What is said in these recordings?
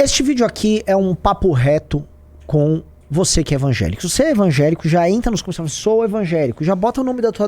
Este vídeo aqui é um papo reto com você que é evangélico. Se você é evangélico, já entra nos comentários, sou evangélico, já bota o nome da tua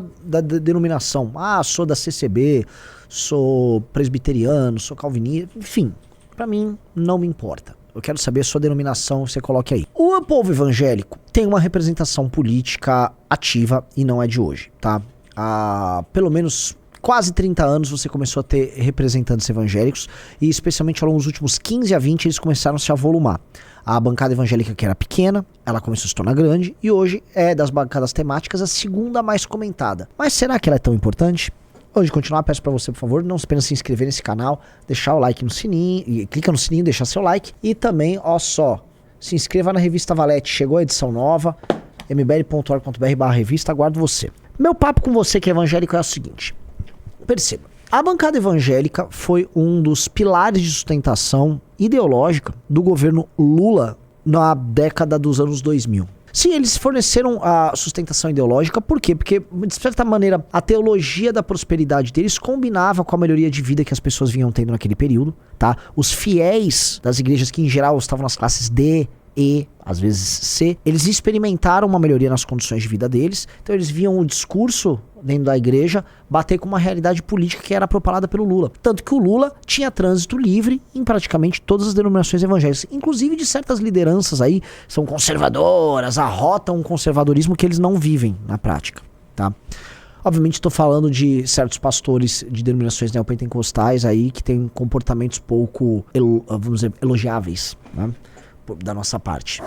denominação. Ah, sou da CCB, sou presbiteriano, sou calvinista, enfim, pra mim não me importa. Eu quero saber a sua denominação, você coloque aí. O povo evangélico tem uma representação política ativa e não é de hoje, tá? Há pelo menos quase 30 anos você começou a ter representantes evangélicos e especialmente ao longo dos últimos 15 a 20 eles começaram a se avolumar. A bancada evangélica, que era pequena, ela começou a se tornar grande e hoje é das bancadas temáticas a segunda mais comentada. Mas será que ela é tão importante? Antes de continuar, peço pra você, por favor, não se apenas se inscrever nesse canal, deixar o like no sininho, clica no sininho, deixar seu like e também, ó só, se inscreva na Revista Valete, chegou a edição nova, mbl.org.br/revista, aguardo você. Meu papo com você que é evangélico é o seguinte, perceba, a bancada evangélica foi um dos pilares de sustentação ideológica do governo Lula na década dos anos 2000. Sim, eles forneceram a sustentação ideológica, por quê? Porque, de certa maneira, a teologia da prosperidade deles combinava com a melhoria de vida que as pessoas vinham tendo naquele período, tá? Os fiéis das igrejas, que em geral estavam nas classes D, E, às vezes C, eles experimentaram uma melhoria nas condições de vida deles, então eles viam o discurso dentro da igreja bater com uma realidade política que era propalada pelo Lula. Tanto que o Lula tinha trânsito livre em praticamente todas as denominações evangélicas, inclusive de certas lideranças aí, são conservadoras, arrotam um conservadorismo que eles não vivem na prática, tá? Obviamente estou falando de certos pastores de denominações neopentecostais aí que têm comportamentos pouco, vamos dizer, elogiáveis, né? Da nossa parte.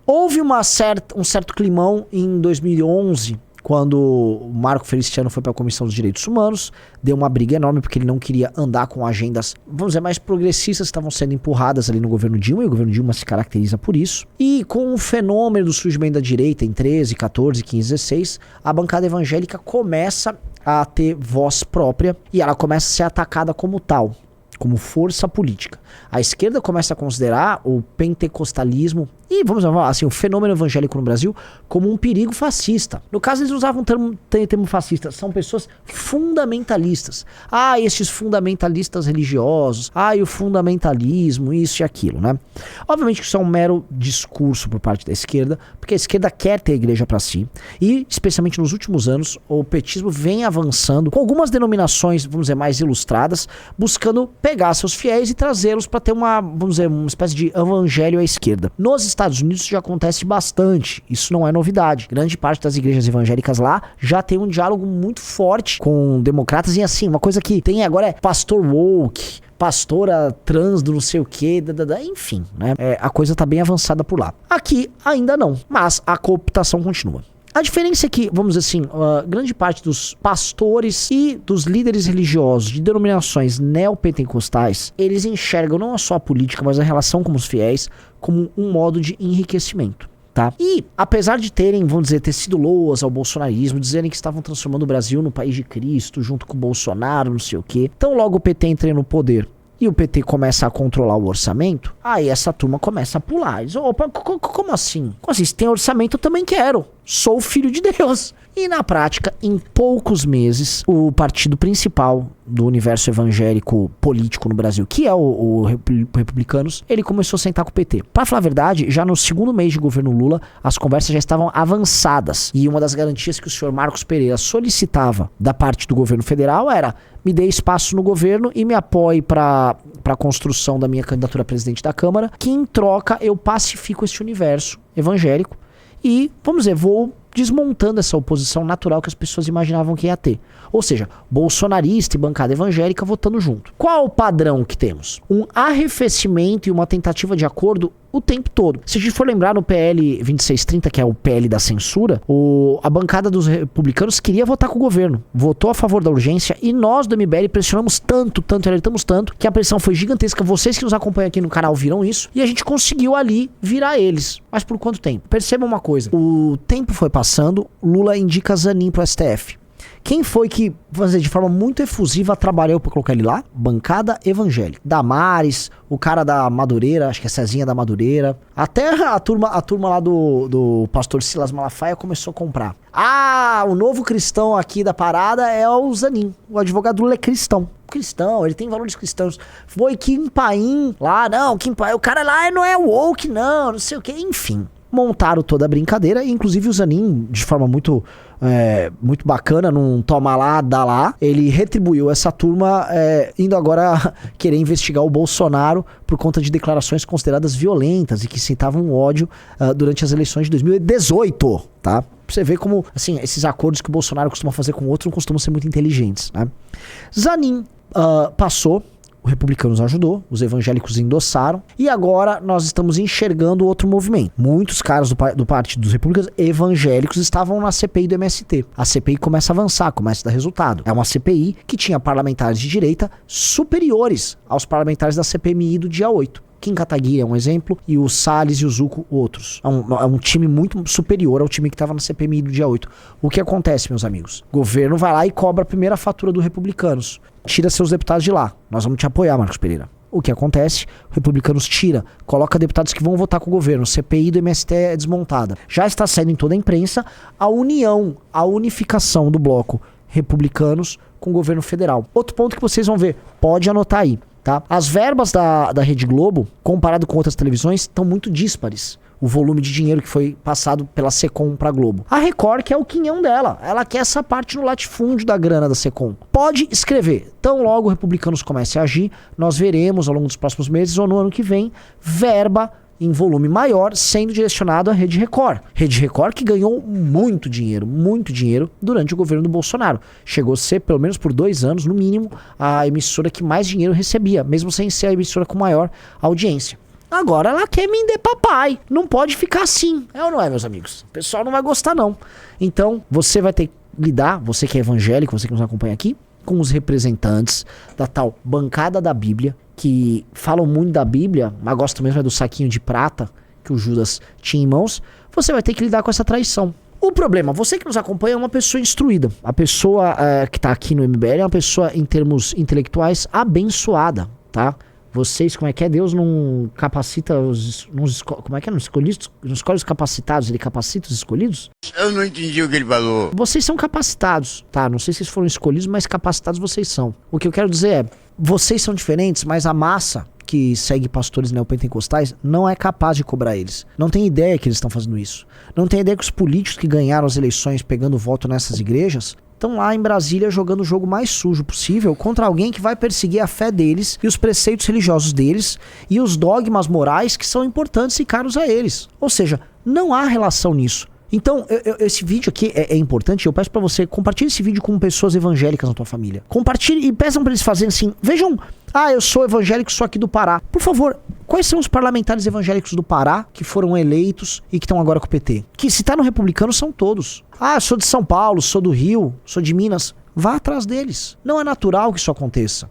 Houve um certo climão em 2011, quando o Marco Feliciano foi para a Comissão dos Direitos Humanos, deu uma briga enorme porque ele não queria andar com agendas, vamos dizer, mais progressistas que estavam sendo empurradas ali no governo Dilma, e o governo Dilma se caracteriza por isso. E com o fenômeno do surgimento da direita em 13, 14, 15, 16, a bancada evangélica começa a ter voz própria e ela começa a ser atacada como tal, como força política. A esquerda começa a considerar o pentecostalismo e, vamos falar assim, o fenômeno evangélico no Brasil como um perigo fascista. No caso, eles usavam o termo fascista. São pessoas fundamentalistas. Ah, esses fundamentalistas religiosos. Ah, e o fundamentalismo, isso e aquilo, né? Obviamente que isso é um mero discurso por parte da esquerda, porque a esquerda quer ter a igreja para si. E, especialmente nos últimos anos, o petismo vem avançando com algumas denominações, vamos dizer, mais ilustradas, buscando pegar seus fiéis e trazê-los para ter uma, vamos dizer, uma espécie de evangelho à esquerda. Nos Estados Unidos isso já acontece bastante, isso não é novidade. Grande parte das igrejas evangélicas lá já tem um diálogo muito forte com democratas e assim, uma coisa que tem agora é pastor woke, pastora trans do não sei o que, enfim, né? A coisa tá bem avançada por lá. Aqui ainda não, mas a cooptação continua. A diferença é que, vamos dizer assim, grande parte dos pastores e dos líderes religiosos de denominações neopentecostais, eles enxergam não só a política, mas a relação com os fiéis como um modo de enriquecimento, tá? E, apesar de terem, vamos dizer, tecido loas ao bolsonarismo, dizerem que estavam transformando o Brasil no país de Cristo, junto com o Bolsonaro, não sei o quê, então logo o PT entra no poder e o PT começa a controlar o orçamento, aí essa turma começa a pular. Diz, opa, como assim? Como assim? Se tem orçamento, eu também quero. Sou filho de Deus. E na prática, em poucos meses, o partido principal do universo evangélico político no Brasil, que é o Republicanos, ele começou a sentar com o PT. Pra falar a verdade, já no segundo mês de governo Lula, as conversas já estavam avançadas. E uma das garantias que o senhor Marcos Pereira solicitava da parte do governo federal era: me dê espaço no governo e me apoie para a construção da minha candidatura a presidente da Câmara, que em troca eu pacifico esse universo evangélico e, vamos dizer, vou desmontando essa oposição natural que as pessoas imaginavam que ia ter. Ou seja, bolsonarista e bancada evangélica votando junto. Qual o padrão que temos? Um arrefecimento e uma tentativa de acordo o tempo todo. Se a gente for lembrar no PL 2630, que é o PL da censura, a bancada dos republicanos queria votar com o governo. Votou a favor da urgência e nós do MBL pressionamos tanto, alertamos tanto, que a pressão foi gigantesca. Vocês que nos acompanham aqui no canal viram isso e a gente conseguiu ali virar eles. Mas por quanto tempo? Percebam uma coisa. O tempo foi passando, Lula indica Zanin pro STF. Quem foi que, vamos dizer, de forma muito efusiva trabalhou pra colocar ele lá? Bancada evangélica. Damares, o cara da Madureira, acho que é Cezinha da Madureira. Até a turma lá do pastor Silas Malafaia começou a comprar. Ah, o novo cristão aqui da parada é o Zanin. O advogado Lula é cristão. cristão, ele tem valores cristãos. Foi Kim Paim lá, não, Kim Paim, o cara lá não é woke, não sei o que, enfim. Montaram toda a brincadeira, e inclusive o Zanin, de forma muito bacana, não toma lá, dá lá, ele retribuiu essa turma, indo agora querer investigar o Bolsonaro por conta de declarações consideradas violentas e que citavam ódio durante as eleições de 2018, tá? Pra você ver como, assim, esses acordos que o Bolsonaro costuma fazer com outros não costumam ser muito inteligentes, né? Zanin passou, o Republicanos ajudou, os evangélicos endossaram, e agora nós estamos enxergando outro movimento. Muitos caras do Partido dos Republicanos evangélicos estavam na CPI do MST. A CPI começa a avançar, começa a dar resultado. É uma CPI que tinha parlamentares de direita superiores aos parlamentares da CPMI do dia 8. Kim Kataguiri é um exemplo, e o Salles e o Zucco outros. É um time muito superior ao time que estava na CPMI do dia 8. O que acontece, meus amigos? O governo vai lá e cobra a primeira fatura do Republicanos. Tira seus deputados de lá. Nós vamos te apoiar, Marcos Pereira. O que acontece? O Republicanos tira, coloca deputados que vão votar com o governo. CPI do MST é desmontada. Já está saindo em toda a imprensa a unificação do bloco Republicanos com o governo federal. Outro ponto que vocês vão ver, pode anotar aí, tá? As verbas da Rede Globo, comparado com outras televisões, estão muito díspares. O volume de dinheiro que foi passado pela Secom pra Globo. A Record quer o quinhão dela. Ela quer essa parte no latifúndio da grana da Secom. Pode escrever. Tão logo o Republicanos comece a agir, nós veremos ao longo dos próximos meses ou no ano que vem, verba em volume maior sendo direcionado à Rede Record. Rede Record que ganhou muito dinheiro durante o governo do Bolsonaro. Chegou a ser, pelo menos por 2 anos, no mínimo, a emissora que mais dinheiro recebia, mesmo sem ser a emissora com maior audiência. Agora ela quer me der papai. Não pode ficar assim. É ou não é, meus amigos? O pessoal não vai gostar, não. Então, você vai ter que lidar, você que é evangélico, você que nos acompanha aqui, com os representantes da tal bancada da Bíblia, que falam muito da Bíblia, mas gostam mesmo do saquinho de prata que o Judas tinha em mãos. Você vai ter que lidar com essa traição. O problema, você que nos acompanha é uma pessoa instruída. A pessoa que está aqui no MBL é uma pessoa, em termos intelectuais, abençoada, tá? Vocês, como é que é? Deus não capacita como é que é? Não escolhe os capacitados, ele capacita os escolhidos? Eu não entendi o que ele falou. Vocês são capacitados, tá? Não sei se vocês foram escolhidos, mas capacitados vocês são. O que eu quero dizer é, vocês são diferentes, mas a massa que segue pastores neopentecostais não é capaz de cobrar eles. Não tem ideia que eles estão fazendo isso. Não tem ideia que os políticos que ganharam as eleições pegando voto nessas igrejas estão lá em Brasília jogando o jogo mais sujo possível contra alguém que vai perseguir a fé deles e os preceitos religiosos deles e os dogmas morais que são importantes e caros a eles. Ou seja, não há relação nisso. Então, esse vídeo aqui é importante. Eu peço pra você, compartilhe esse vídeo com pessoas evangélicas na tua família. Compartilhe e peçam pra eles fazerem assim. Vejam, eu sou evangélico, sou aqui do Pará. Por favor, quais são os parlamentares evangélicos do Pará que foram eleitos e que estão agora com o PT? Que se tá no Republicano são todos. Eu sou de São Paulo, sou do Rio, sou de Minas. Vá atrás deles. Não é natural que isso aconteça.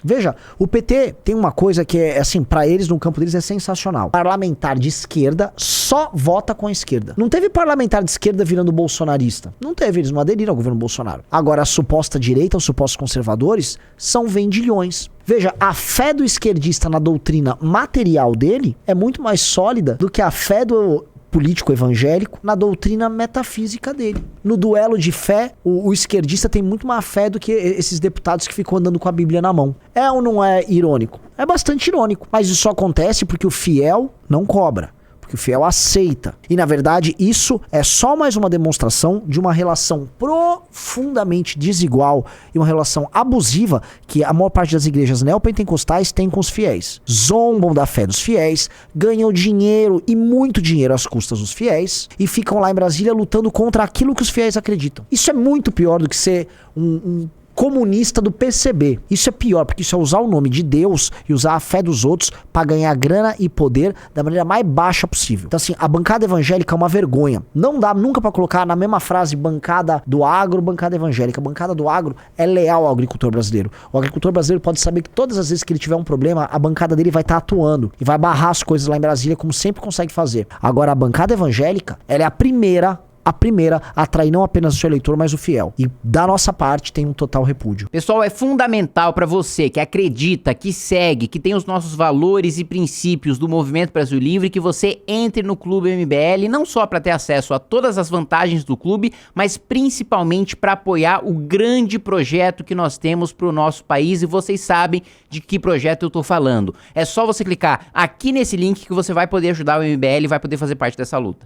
Veja, o PT tem uma coisa que é assim, pra eles, no campo deles, é sensacional. Parlamentar de esquerda só vota com a esquerda. Não teve parlamentar de esquerda virando bolsonarista. Não teve, eles não aderiram ao governo Bolsonaro. Agora, a suposta direita, os supostos conservadores, são vendilhões. Veja, a fé do esquerdista na doutrina material dele é muito mais sólida do que a fé do político evangélico na doutrina metafísica dele. No duelo de fé, o esquerdista tem muito mais fé do que esses deputados que ficam andando com a Bíblia na mão. É ou não é irônico? É bastante irônico. Mas isso só acontece porque o fiel não cobra. Porque o fiel aceita. E na verdade isso é só mais uma demonstração de uma relação profundamente desigual e uma relação abusiva que a maior parte das igrejas neopentecostais tem com os fiéis. Zombam da fé dos fiéis, ganham dinheiro e muito dinheiro às custas dos fiéis e ficam lá em Brasília lutando contra aquilo que os fiéis acreditam. Isso é muito pior do que ser um comunista do PCB. Isso é pior, porque isso é usar o nome de Deus e usar a fé dos outros pra ganhar grana e poder da maneira mais baixa possível. Então assim, a bancada evangélica é uma vergonha. Não dá nunca pra colocar na mesma frase bancada do agro, bancada evangélica. A bancada do agro é leal ao agricultor brasileiro. O agricultor brasileiro pode saber que todas as vezes que ele tiver um problema, a bancada dele vai estar atuando e vai barrar as coisas lá em Brasília, como sempre consegue fazer. Agora, a bancada evangélica, ela é a primeira a primeira a atrair não apenas o seu eleitor, mas o fiel. E da nossa parte tem um total repúdio. Pessoal, é fundamental para você que acredita, que segue, que tem os nossos valores e princípios do Movimento Brasil Livre, que você entre no Clube MBL, não só para ter acesso a todas as vantagens do clube, mas principalmente para apoiar o grande projeto que nós temos para o nosso país, e vocês sabem de que projeto eu tô falando. É só você clicar aqui nesse link que você vai poder ajudar o MBL e vai poder fazer parte dessa luta.